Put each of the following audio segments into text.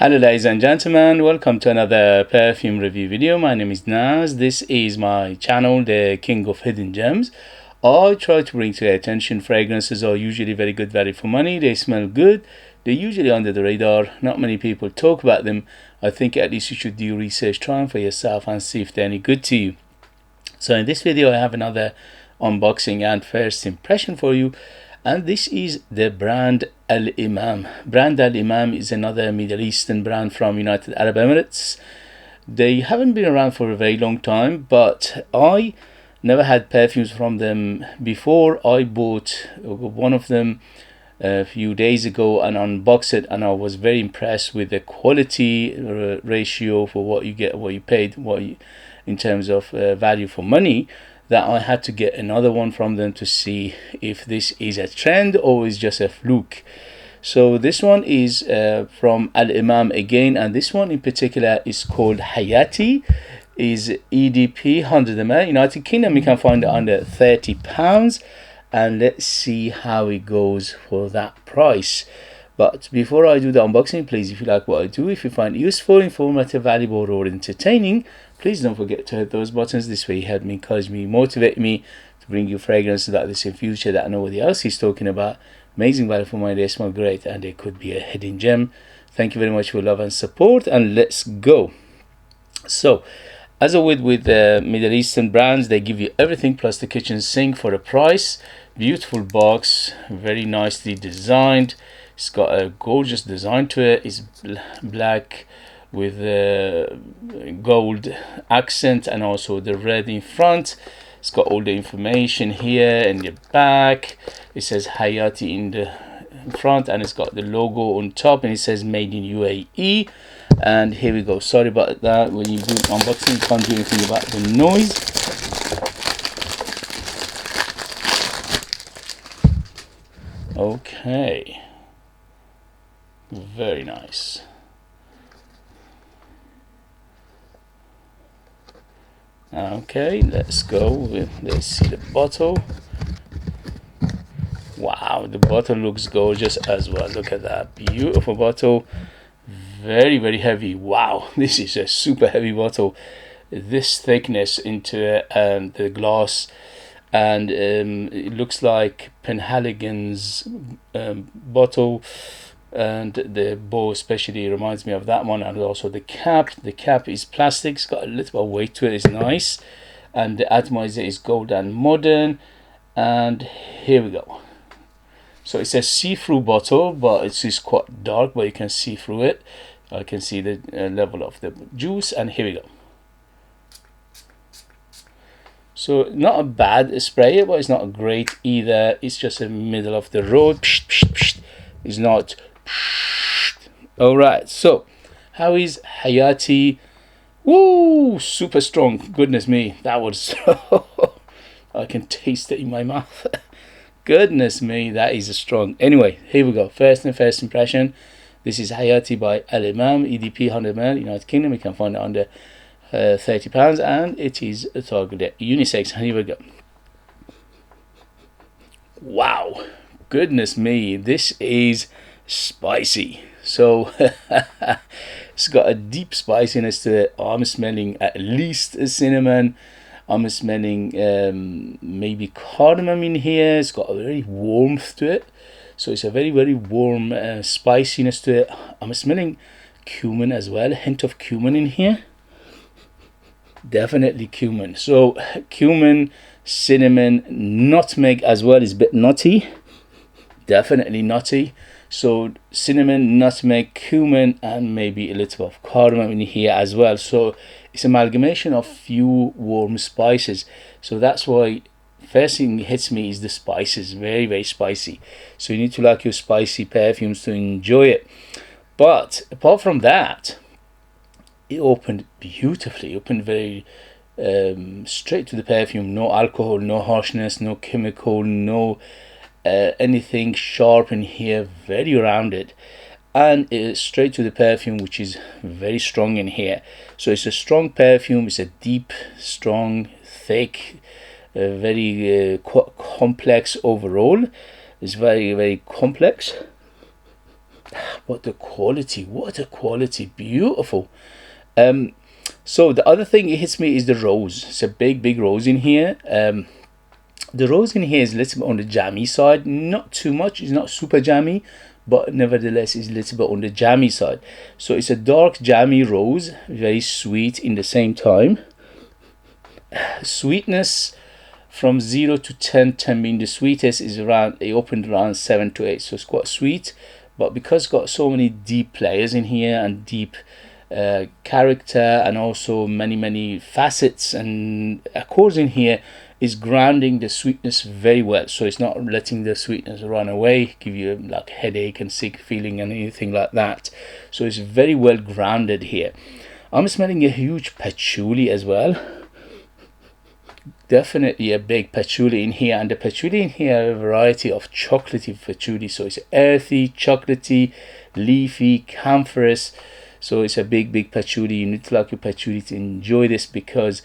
Hello ladies and gentlemen, welcome to another perfume review video. My name is Naz. This is my channel, the King of Hidden Gems. I try to bring to your attention fragrances are usually very good value for money. They smell good. They're usually under the radar. Not many people talk about them. I think at least you should do research, try them for yourself and see if they're any good to you. So in this video I have another unboxing and first impression for you. And this is the brand Emam. Brand Emam is another Middle Eastern brand from United Arab Emirates. They haven't been around for a very long time, but I never had perfumes from them before. I bought one of them a few days ago and unboxed it, and I was very impressed with the quality ratio for what you get, what you paid, in terms of value for money, that I had to get another one from them to see if this is a trend or is just a fluke. So this one is from Emam again, and this one in particular is called Hayati, is EDP 100ml. United Kingdom you can find it under £30, and let's see how it goes for that price. But before I do the unboxing, please, if you like what I do, if you find it useful, informative, valuable or entertaining, please don't forget to hit those buttons. This way you help me, encourage me, motivate me to bring you fragrances like this in future that nobody else is talking about. Amazing value for money, they smell great, and they could be a hidden gem. Thank you very much for your love and support, and let's go. So as always with Middle Eastern brands, they give you everything plus the kitchen sink for a price. Beautiful box, very nicely designed. It's got a gorgeous design to it. It's black with gold accent and also the red in front. It's got all the information here in the back. It says Hayati in the front, and it's got the logo on top, and it says made in UAE. And here we go. Sorry about that. When you do unboxing, you can't do anything about the noise. Okay, very nice. Okay, let's go with, let's see the bottle. Wow, the bottle looks gorgeous as well. Look at that beautiful bottle. Very heavy. Wow, this is a super heavy bottle. This thickness into it, and the glass, and it looks like Penhaligon's bottle, and the bow especially reminds me of that one. And also the cap is plastic. It's got a little bit of weight to it. It's nice, and the atomizer is gold and modern. And here we go. So it's a see-through bottle, but it's just quite dark, but you can see through it. I can see the level of the juice, and here we go. So not a bad spray, but it's not great either. It's just a middle of the road. It's not. All right, so how is Hayati? Woo, super strong. Goodness me, that was I can taste it in my mouth. Goodness me, that is strong. Anyway, here we go. First impression. This is Hayati by Emam EDP 100ml, United Kingdom. You can find it under £30, and it is targeted unisex. And here we go. Wow, goodness me, this is spicy. So it's got a deep spiciness to it. I'm smelling at least a cinnamon. I'm smelling maybe cardamom in here. It's got a very warmth to it. So it's a very warm spiciness to it. I'm smelling cumin as well. A hint of cumin in here. Definitely cumin. So cumin, cinnamon, nutmeg as well is a bit nutty. Definitely nutty. So cinnamon, nutmeg, cumin, and maybe a little bit of cardamom in here as well. So it's an amalgamation of few warm spices. So that's why first thing hits me is the spices. Very spicy. So you need to like your spicy perfumes to enjoy it. But apart from that, it opened beautifully. It opened very straight to the perfume. No alcohol, no harshness, no chemical, no anything sharp in here. Very rounded, and it's straight to the perfume, which is very strong in here. So it's a strong perfume. It's a deep, strong, thick, very complex overall. It's very complex. What a quality, what a quality, beautiful. So the other thing it hits me is the rose. It's a big rose in here. The rose in here is a little bit on the jammy side, not too much, it's not super jammy, but nevertheless it's a little bit on the jammy side. So it's a dark jammy rose, very sweet in the same time. Sweetness from 0 to 10, 10 being the sweetest, is around, it opened around 7 to 8, so it's quite sweet. But because it's got so many deep layers in here and deep character, and also many facets and accords in here, is grounding the sweetness very well. So it's not letting the sweetness run away, give you like headache and sick feeling and anything like that. So it's very well grounded here. I'm smelling a huge patchouli as well. Definitely a big patchouli in here, and the patchouli in here, a variety of chocolatey patchouli. So it's earthy, chocolatey, leafy, camphorous. So it's a big patchouli. You need to like your patchouli to enjoy this, because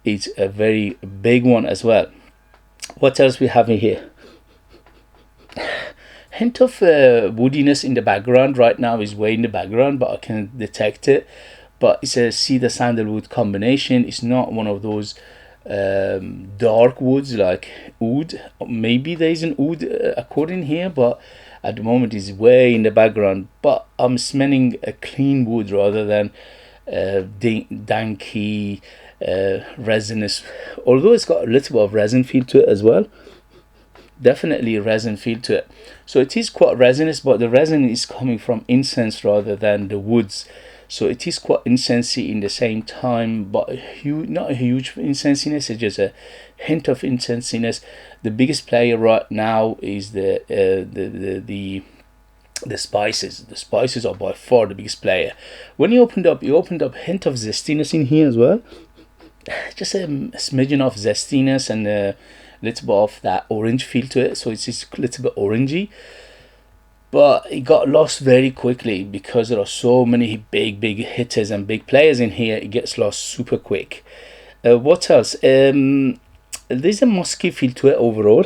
it's a very big one as well. What else we have in here? Hint of woodiness in the background. Right now is way in the background, but I can detect it. But it's a cedar sandalwood combination. It's not one of those dark woods like oud. Maybe there is an oud accord in here, but at the moment is way in the background. But I'm smelling a clean wood rather than danky resinous, although it's got a little bit of resin feel to it as well. Definitely a resin feel to it. So it is quite resinous, but the resin is coming from incense rather than the woods. So it is quite incensey in the same time, but not a huge incensiness. It's just a hint of incensiness. The biggest player right now is the spices. The spices are by far the biggest player. When you opened up a hint of zestiness in here as well. Just a smidgen of zestiness and a little bit of that orange feel to it. So it's just a little bit orangey. But it got lost very quickly because there are so many big hitters and big players in here. It gets lost super quick. What else? There's a musky feel to it overall.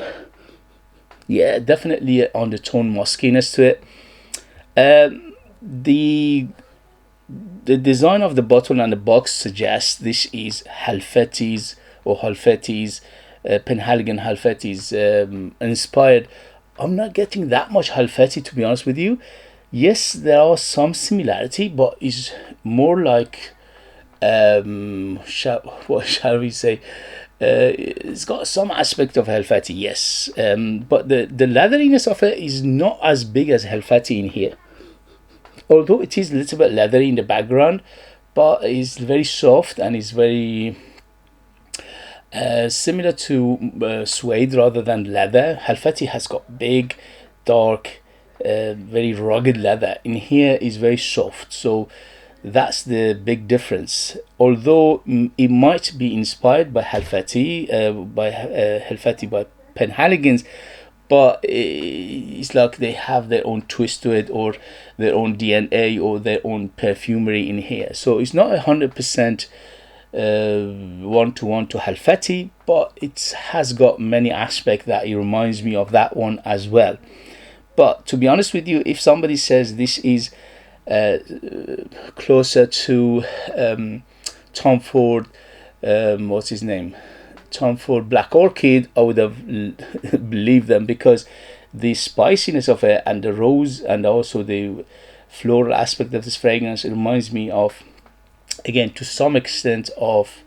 Yeah, definitely on the tone muskiness to it. The design of the bottle and the box suggests this is Halfeti's Penhaligon Halfeti's inspired. I'm not getting that much Halfeti, to be honest with you. Yes, there are some similarity, but it's more like what shall we say? It's got some aspect of Halfeti, yes, but the leatheriness of it is not as big as Halfeti in here. Although it is a little bit leathery in the background, but it's very soft and it's very similar to suede rather than leather. Halfeti has got big, dark, very rugged leather. In here is very soft, so that's the big difference. Although it might be inspired by Halfeti, by Penhaligons, but it's like they have their own twist to it, or their own DNA, or their own perfumery in here. So it's not 100% one-to-one to Halfeti, but it has got many aspects that it reminds me of that one as well. But to be honest with you, if somebody says this is closer to Tom Ford, what's his name? Tom Ford Black Orchid, I would have believed them, because the spiciness of it and the rose and also the floral aspect of this fragrance, it reminds me of, again, to some extent, of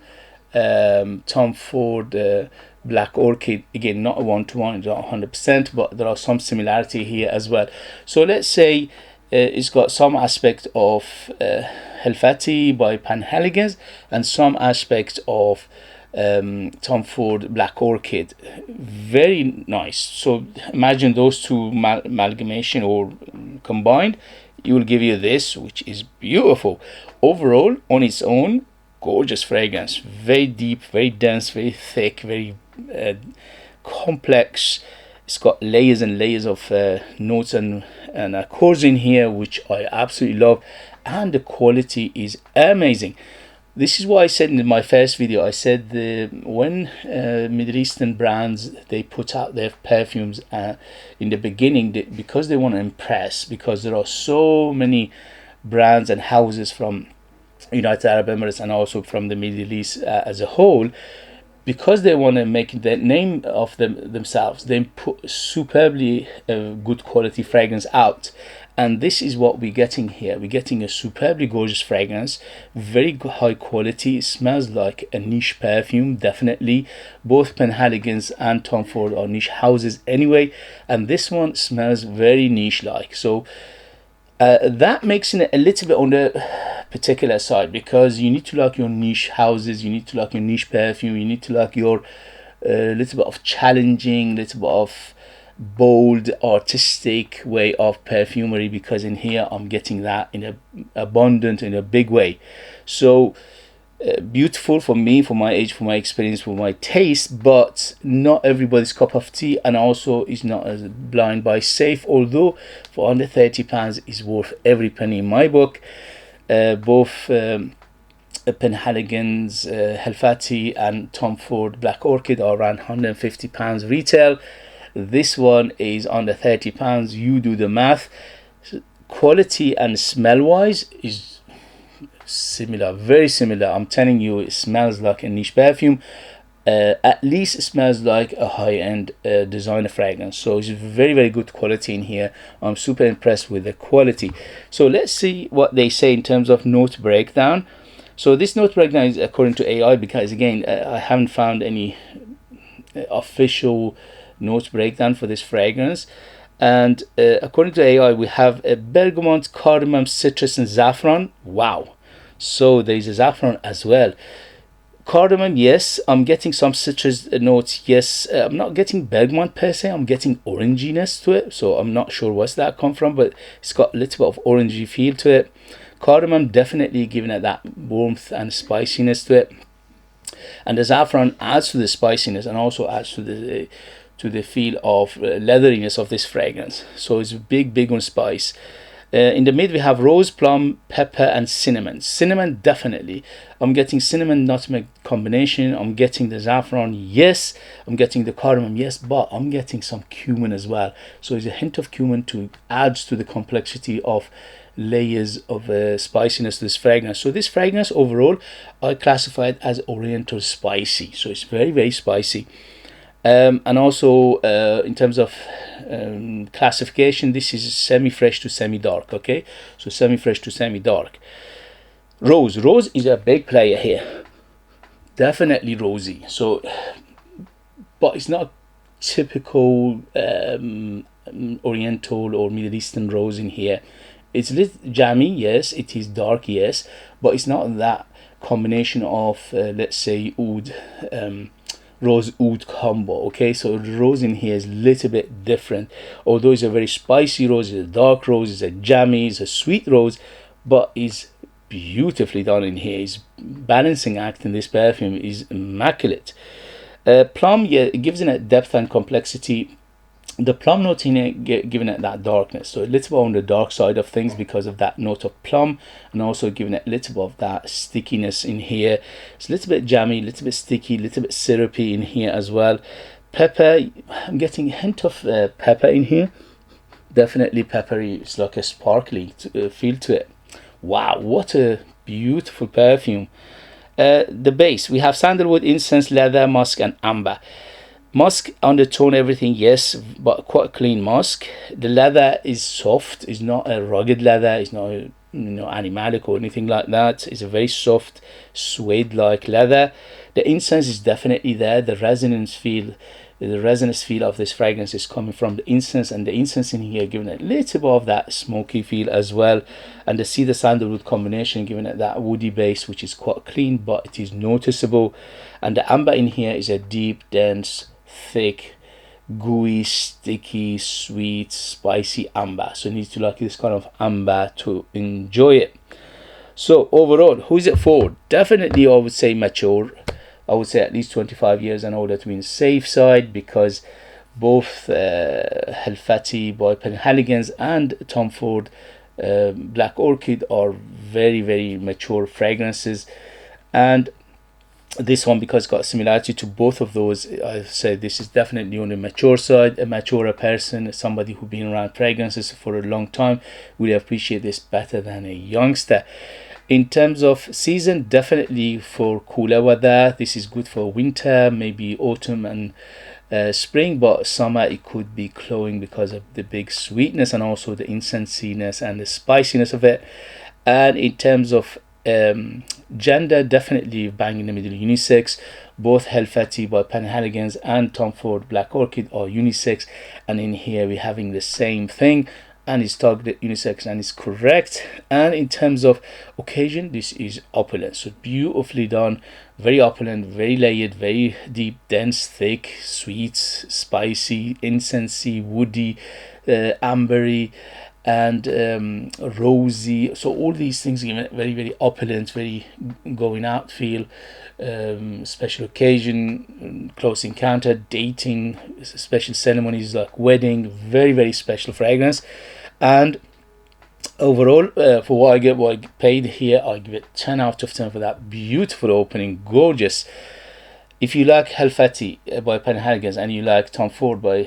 Tom Ford Black Orchid. Again, not a one-to-one, not 100%, but there are some similarity here as well. So let's say it's got some aspect of Halfeti by Penhaligon and some aspect of Tom Ford Black Orchid. Very nice. So imagine those two amalgamation or combined, it will give you this, which is beautiful. Overall, on its own, gorgeous fragrance. Very deep, very dense, very thick, very complex. It's got layers and layers of notes and accords in here, which I absolutely love, and the quality is amazing. This is why I said in my first video, I said when Middle Eastern brands, they put out their perfumes in the beginning, because they want to impress, because there are so many brands and houses from United Arab Emirates and also from the Middle East as a whole, because they want to make the name of themselves, they put superbly good quality fragrance out. And this is what we're getting here. We're getting a superbly gorgeous fragrance, very high quality. It smells like a niche perfume, definitely. Both Penhaligons and Tom Ford are niche houses anyway, and this one smells very niche like. So that makes it a little bit on the particular side, because you need to like your niche houses, you need to like your niche perfume, you need to like your little bit of challenging, little bit of bold, artistic way of perfumery, because in here I'm getting that in a abundant, in a big way. So beautiful for me, for my age, for my experience, for my taste, but not everybody's cup of tea, and also is not as blind buy safe, although for under £30 is worth every penny in my book. Both Penhaligons, Halfeti and Tom Ford Black Orchid are around £150 retail. This one is under £30. You do the math. Quality and smell wise is similar, very similar. I'm telling you, it smells like a niche perfume. At least it smells like a high-end designer fragrance. So it's very good quality in here. I'm super impressed with the quality. So let's see what they say in terms of note breakdown. So this note breakdown is according to AI, because again I haven't found any official note breakdown for this fragrance. And according to AI, we have a bergamot, cardamom, citrus and saffron. Wow. So there is a saffron as well. Cardamom, yes. I'm getting some citrus notes, yes. I'm not getting bergamot per se, I'm getting oranginess to it, so I'm not sure what's that come from, but it's got a little bit of orangey feel to it. Cardamom definitely giving it that warmth and spiciness to it, and the saffron adds to the spiciness and also adds to the feel of leatheriness of this fragrance. So it's big on spice. In the mid we have rose, plum, pepper and cinnamon. Cinnamon, definitely. I'm getting cinnamon nutmeg combination. I'm getting the saffron, yes. I'm getting the cardamom, yes, but I'm getting some cumin as well. So there's a hint of cumin to adds to the complexity of layers of spiciness to this fragrance. So this fragrance overall I classify it as oriental spicy. So it's very spicy. And also in terms of classification, this is semi-fresh to semi-dark. Okay, so semi-fresh to semi-dark. Rose is a big player here, definitely rosy. So but it's not typical oriental or Middle Eastern rose in here. It's a little jammy, yes. It is dark, yes, but it's not that combination of let's say oud, rose oud combo. Okay, so the rose in here is a little bit different. Although it's a very spicy rose, it's a dark rose, it's a jammy, it's a sweet rose, but it's beautifully done in here. It's balancing act in this perfume is immaculate. Plum, yeah, it gives it a depth and complexity. The plum note in it giving it that darkness, so a little bit on the dark side of things because of that note of plum, and also giving it a little bit of that stickiness in here. It's a little bit jammy, a little bit sticky, a little bit syrupy in here as well. Pepper, I'm getting a hint of pepper in here, definitely peppery. It's like a sparkly feel to it. Wow, what a beautiful perfume. The base, we have sandalwood, incense, leather, musk and amber. Musk undertone, everything, yes, but quite clean musk. The leather is soft, it's not a rugged leather, it's not animalic or anything like that. It's a very soft suede like leather. The incense is definitely there. The resonance feel of this fragrance is coming from the incense, and the incense in here giving it a little bit of that smoky feel as well, and the cedar sandalwood combination giving it that woody base, which is quite clean but it is noticeable. And the amber in here is a deep, dense, thick, gooey, sticky, sweet, spicy amber. So you need to like this kind of amber to enjoy it. So overall, who is it for? Definitely I would say mature. I would say at least 25 years and older to be on the safe side, because both Halfeti by Penhaligons and Tom Ford Black Orchid are very mature fragrances. And this one, because it's got similarity to both of those, I say this is definitely on the mature side. A maturer person, somebody who's been around fragrances for a long time, will appreciate this better than a youngster. In terms of season, definitely for cooler weather. This is good for winter, maybe autumn and spring, but summer it could be cloying because of the big sweetness and also the incensiness and the spiciness of it. And in terms of gender, definitely bang in the middle, unisex. Both Halfeti by Penhaligon and Tom Ford Black Orchid are unisex, and in here we're having the same thing, and it's targeted unisex and it's correct. And in terms of occasion, this is opulent, so beautifully done, very opulent, very layered, very deep, dense, thick, sweet, spicy, incensey, woody, ambery, and rosy. So all these things give it very, very opulent, very going out feel. Special occasion, close encounter, dating, special ceremonies like wedding, very, very special fragrance. And overall, for what I get, what I paid here, I give it 10 out of 10 for that beautiful opening, gorgeous. If you like Halfeti by Penhaligon and you like Tom Ford by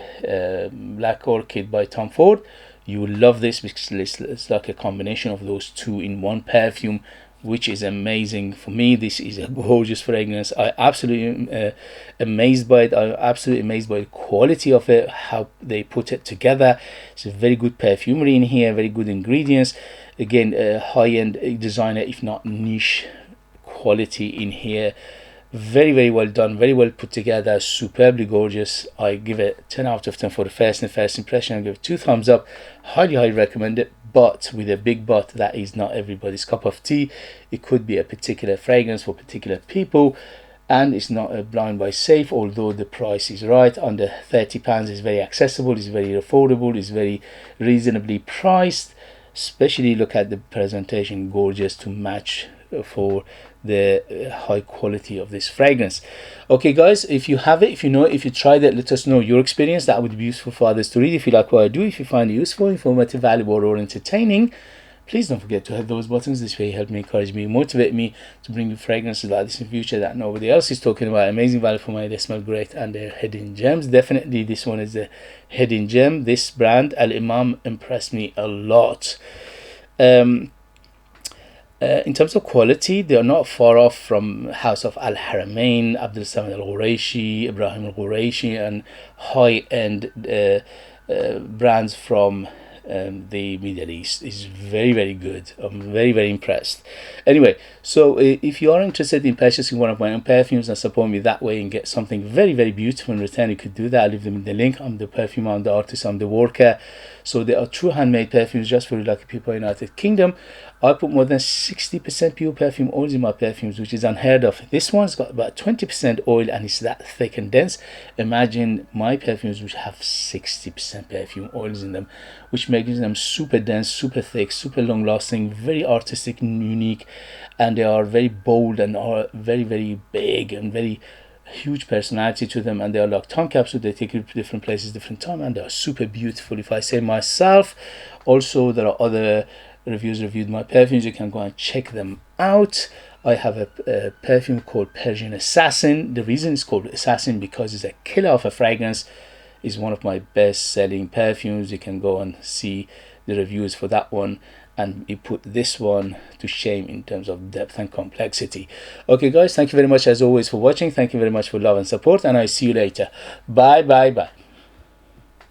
Black Orchid by Tom Ford, you will love this, because it's like a combination of those two in one perfume, which is amazing. For me, this is a gorgeous fragrance. I absolutely amazed by it. I'm absolutely amazed by the quality of it, how they put it together. It's a very good perfumery in here, very good ingredients. Again, high-end designer, if not niche quality in here. Very, very well done, very well put together, superbly gorgeous. I give it 10 out of 10 for the first impression. I give it 2 thumbs up. Highly recommend it, but with a big but, that is not everybody's cup of tea. It could be a particular fragrance for particular people, and it's not a blind buy safe, although the price is right. Under £30 is very accessible, it's very affordable, it's very reasonably priced. Especially look at the presentation, gorgeous to match for the high quality of this fragrance. Okay guys, if you have it, if you know it, if you tried it, let us know your experience. That would be useful for others to read. If you like what I do, if you find it useful, informative, valuable, or entertaining, please don't forget to hit those buttons. This way help me, encourage me, motivate me to bring you fragrances like this in future that nobody else is talking about. Amazing value for money, they smell great, and they're hidden gems. Definitely this one is a hidden gem. This brand Al Emam impressed me a lot. In terms of quality, they are not far off from House of Al Haramain, Abdul Samad Al Ghuraishi, Ibrahim Al Ghuraishi, and high-end brands from the Middle East. Is very, very good. I'm very, very impressed. Anyway, so if you are interested in purchasing one of my own perfumes and support me that way and get something very, very beautiful in return, you could do that. I'll leave them in the link. I'm the perfumer, I'm the artist, I'm the worker. So they are true handmade perfumes just for lucky people in the United Kingdom. I put more than 60% pure perfume oils in my perfumes, which is unheard of. This one's got about 20% oil and it's that thick and dense. Imagine my perfumes which have 60% perfume oils in them, which makes them super dense, super thick, super long lasting, very artistic and unique, and they are very bold and are very, very big and very huge personality to them, and they are like time capsule. They take you to different places, different time, and they are super beautiful, if I say myself. Also, there are other reviews reviewed my perfumes. You can go and check them out. I have a perfume called Persian Assassin. The reason it's called Assassin because it's a killer of a fragrance. It's one of my best selling perfumes. You can go and see the reviews for that one, and you put this one to shame in terms of depth and complexity. Okay guys, thank you very much as always for watching. Thank you very much for love and support, and I see you later. Bye bye bye.